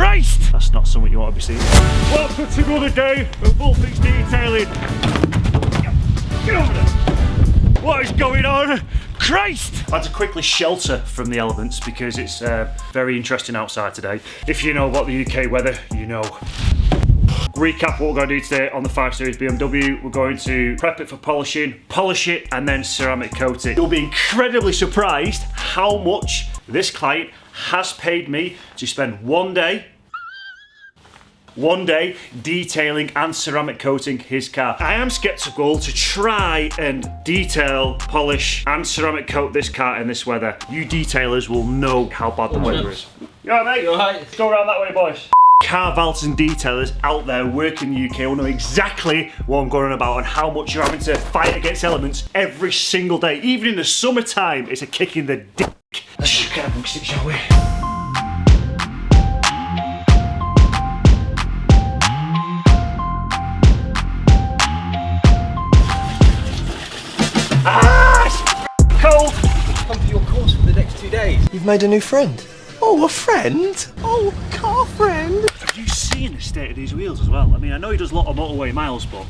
Christ! That's not something you want to be seeing. Welcome to another day of all things detailing. Get over there. What is going on? Christ! I had to quickly shelter from the elements because it's very interesting outside today. If you know about the UK weather, you know. Recap what we're going to do today on the 5 Series BMW. We're going to prep it for polishing, polish it, and then ceramic coat it. You'll be incredibly surprised how much this client has paid me to spend one day detailing and ceramic coating his car. I am skeptical to try and detail, polish and ceramic coat this car in this weather. You detailers will know how bad the weather is. You alright, mate? You alright? Let's go around that way, boys. Car valves and detailers out there working in the UK will know exactly what I'm going on about and how much you're having to fight against elements every single day. Even in the summertime, it's a kick in the dick. Let's just get amongst it, shall we? Ah, it's cold. Come to your course for the next 2 days. You've made a new friend. Oh, a friend? Oh, car friend. Have you seen the state of these wheels as well? I mean, I know he does a lot of motorway miles, but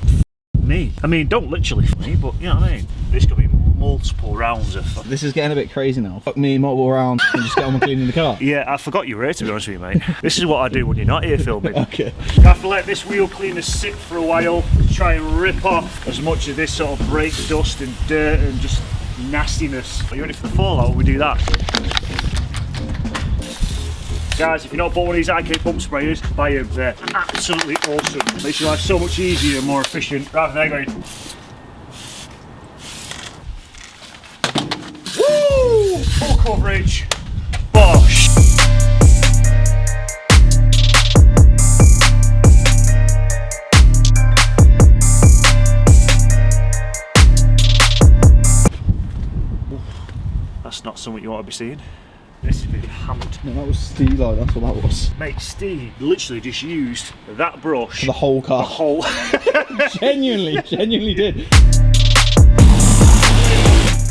me. I mean, don't literally me, but you know what I mean? This could be multiple rounds of... This is getting a bit crazy now. Fuck me, multiple rounds, and just get on with cleaning the car. Yeah, I forgot you were here, to be honest with you, mate. This is what I do when you're not here filming. Okay. You have to let this wheel cleaner sit for a while, try and rip off as much of this sort of brake dust and dirt and just nastiness. Are you ready for the fallout when we do that? Guys, if you're not bought one of these IK pump sprayers, buy them. They're absolutely awesome. Makes your life so much easier and more efficient. Rather than going... Woo! Full coverage. Bosh! That's not something you want to be seeing. This is being hammered. No, that was Steve, though. That's what that was. Mate, Steve literally just used that brush For the whole car. The whole. genuinely did.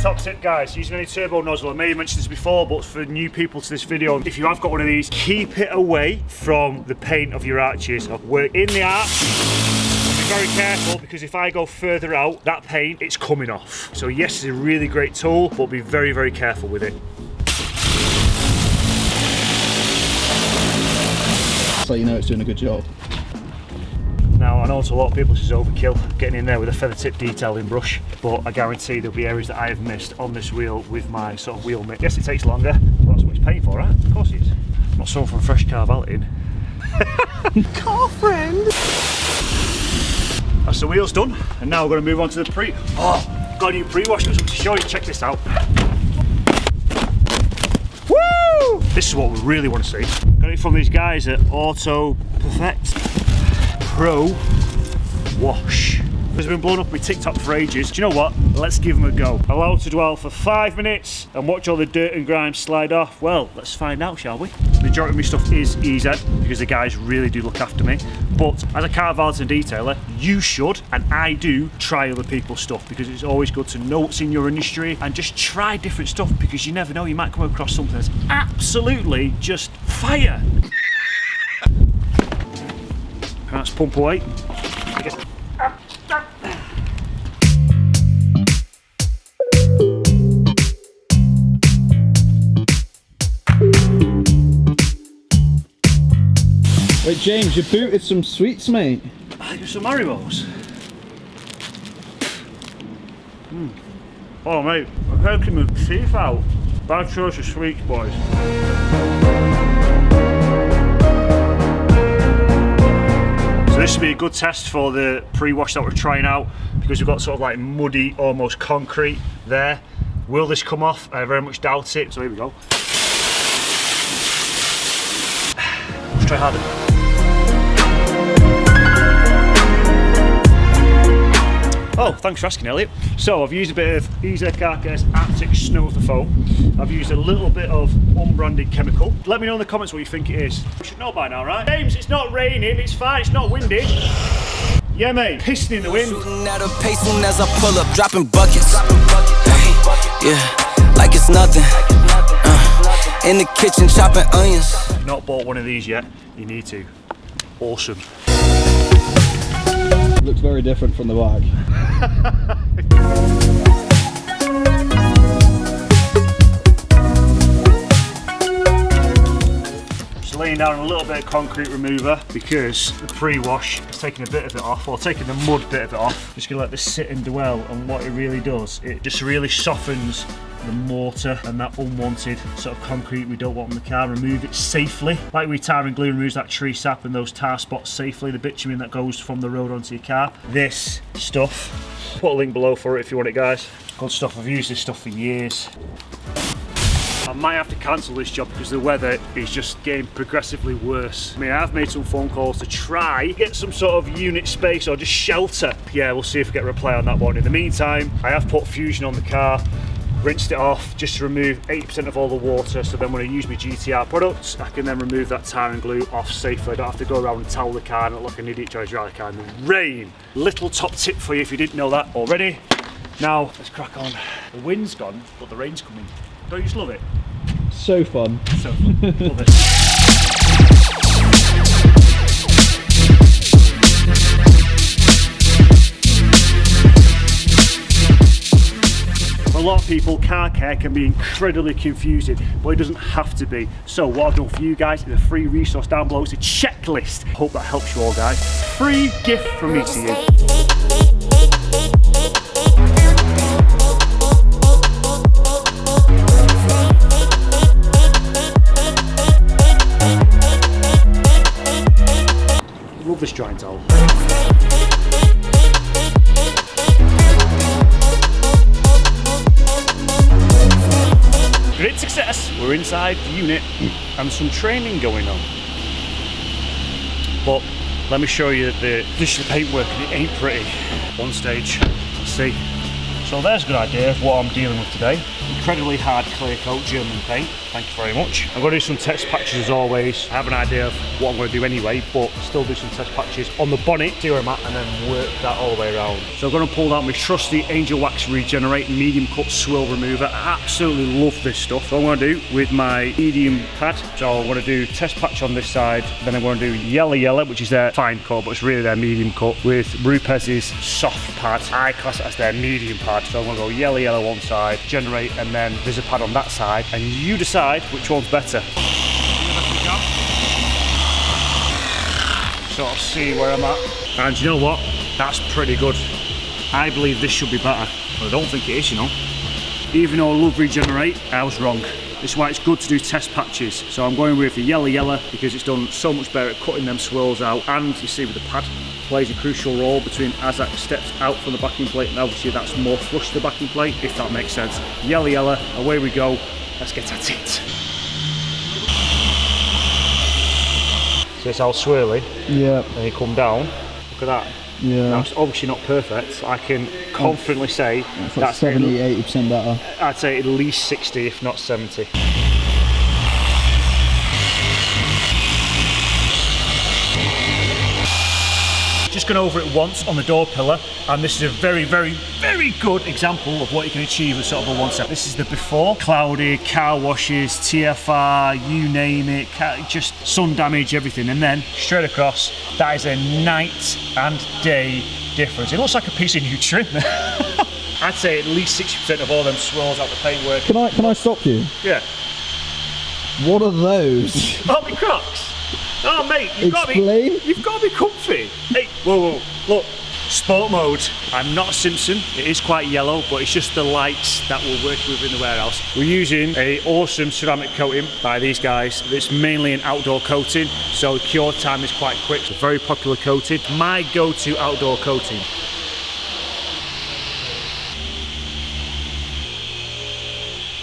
Top tip, guys, using any turbo nozzle. I may have mentioned this before, but for new people to this video, if you have got one of these, keep it away from the paint of your arches. Work in the arch. Be very careful, because if I go further out, that paint, it's coming off. So yes, it's a really great tool, but be very, very careful with it. So you know it's doing a good job. Now, I know to a lot of people this is overkill, getting in there with a feather tip detailing brush, but I guarantee there'll be areas that I have missed on this wheel with my sort of wheel mitt. Yes, it takes longer, but that's what it's paying for, right? Of course it is. Not someone from Fresh Car Valeting. Car friend. That's the wheels done, and now we're going to move on to the pre... Oh, got a new pre-wash to show you, check this out. Woo! This is what we really want to see. Got it from these guys at Auto Perfect Pro Wash. It's been blown up with TikTok for ages. Do you know what? Let's give them a go. Allow it to dwell for 5 minutes and watch all the dirt and grime slide off. Well, let's find out, shall we? The majority of my stuff is easy because the guys really do look after me. But as a car valet and detailer, you should, and I do, try other people's stuff because it's always good to know what's in your industry and just try different stuff because you never know, you might come across something that's absolutely just fire. Let's pump away. Wait, James, you booted some sweets, mate. I got some Maribos. Oh, mate, I'm poking my teeth out. Bad choice of sweets, boys. So this would be a good test for the pre-wash that we're trying out because we've got sort of like muddy, almost concrete there. Will this come off? I very much doubt it, so here we go. Let's try harder. Oh, thanks for asking, Elliot. So I've used a bit of Easy Carcass Arctic snowfoam. I've used a little bit of unbranded chemical. Let me know in the comments what you think it is. You should know by now, right? James, it's not raining, it's fine, it's not windy. Yeah, mate, pissing in the wind. Shooting at a pace soon as I pull up, dropping buckets. Yeah, like it's nothing. In the kitchen chopping onions. If you've not bought one of these yet, you need to. Awesome. Looks very different from the bag. Just laying down a little bit of concrete remover because the pre-wash is taking a bit of it off, or taking the mud bit of it off. Just gonna let this sit and dwell, and what it really does, it just really softens the mortar and that unwanted sort of concrete we don't want in the car. Remove it safely, like we tar and glue removes that tree sap and those tar spots safely, the bitumen that goes from the road onto your car. This stuff, put a link below for it if you want it, guys. Good stuff. I've used this stuff for years. I might have to cancel this job because the weather is just getting progressively worse. I mean, I've made some phone calls to try get some sort of unit space or just shelter. Yeah, we'll see if we get a reply on that one. In the meantime, I have put Fusion on the car, rinsed it off just to remove 80% of all the water, so then when I use my GTR products, I can then remove that tar and glue off safely. I don't have to go around and towel the car and look like an idiot trying to drive the car in the rain. Little top tip for you if you didn't know that already. Now, let's crack on. The wind's gone, but the rain's coming. Don't you just love it? So fun. So fun. Love it. For a lot of people, car care can be incredibly confusing, but it doesn't have to be. So what I've done for you guys is a free resource down below. It's a checklist. Hope that helps you all, guys. Free gift from me to you. Love this drying towel. Great success! We're inside the unit and some training going on. But let me show you the condition of the paintwork, and it ain't pretty. One stage, let's see. So there's a good idea of what I'm dealing with today. Incredibly hard clear coat German paint, thank you very much. I'm going to do some test patches as always. I have an idea of what I'm going to do anyway, but still do some test patches on the bonnet, see where I'm at, and then work that all the way around. So I'm going to pull out my trusty Angel Wax Regenerate medium cut swill remover. I absolutely love this stuff. So I'm going to do with my medium pad. So I'm going to do test patch on this side, then I'm going to do yellow, which is their fine cut, but it's really their medium cut, with Rupez's soft pad. I class it as their medium pad. So I'm going to go yellow one side, generate, and then there's a pad on that side, and you decide which one's better. Sort of see where I'm at. And you know what? That's pretty good. I believe this should be better, but I don't think it is, you know. Even though I love Regenerate, I was wrong. This is why it's good to do test patches. So I'm going with the yellow because it's done so much better at cutting them swirls out, and you see with the pad plays a crucial role between as that steps out from the backing plate, and obviously that's more flush to the backing plate, if that makes sense. Yellow, away we go. Let's get at it. So it's all swirly. Yeah. And you come down. Look at that. Yeah. Now it's obviously not perfect. I can confidently say it's like 70-80% better. I'd say at least 60, if not 70. Just gone over it once on the door pillar, and this is a very good example of what you can achieve with sort of a one step. This is the before. Cloudy, car washes, TFR, you name it, just sun damage, everything. And then straight across, that is a night and day difference. It looks like a piece of new trim. I'd say at least 60% of all them swirls out the paintwork. Can I stop you? Yeah. What are those? Oh, my Crocs. Oh mate, you've got to be comfy. Hey, whoa, look, sport mode. I'm not a Simpson, it is quite yellow, but it's just the lights that we're working with in the warehouse. We're using an awesome ceramic coating by these guys. It's mainly an outdoor coating, so cure time is quite quick. It's a very popular coating. My go-to outdoor coating.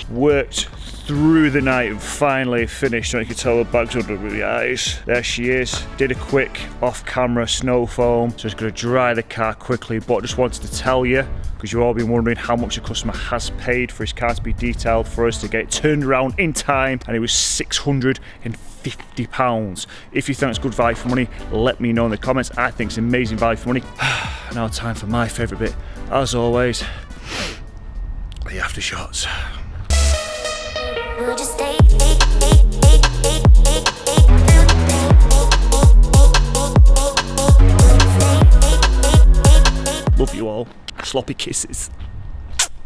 Worked through the night and finally finished. You can tell the bag's under the eyes. There she is. Did a quick off-camera snow foam, so it's going to dry the car quickly, but I just wanted to tell you, because you've all been wondering how much the customer has paid for his car to be detailed for us to get it turned around in time, and it was £650. If you think it's good value for money, let me know in the comments. I think it's amazing value for money. Now time for my favourite bit, as always, the after shots. Would you stay? you all. Sloppy kisses.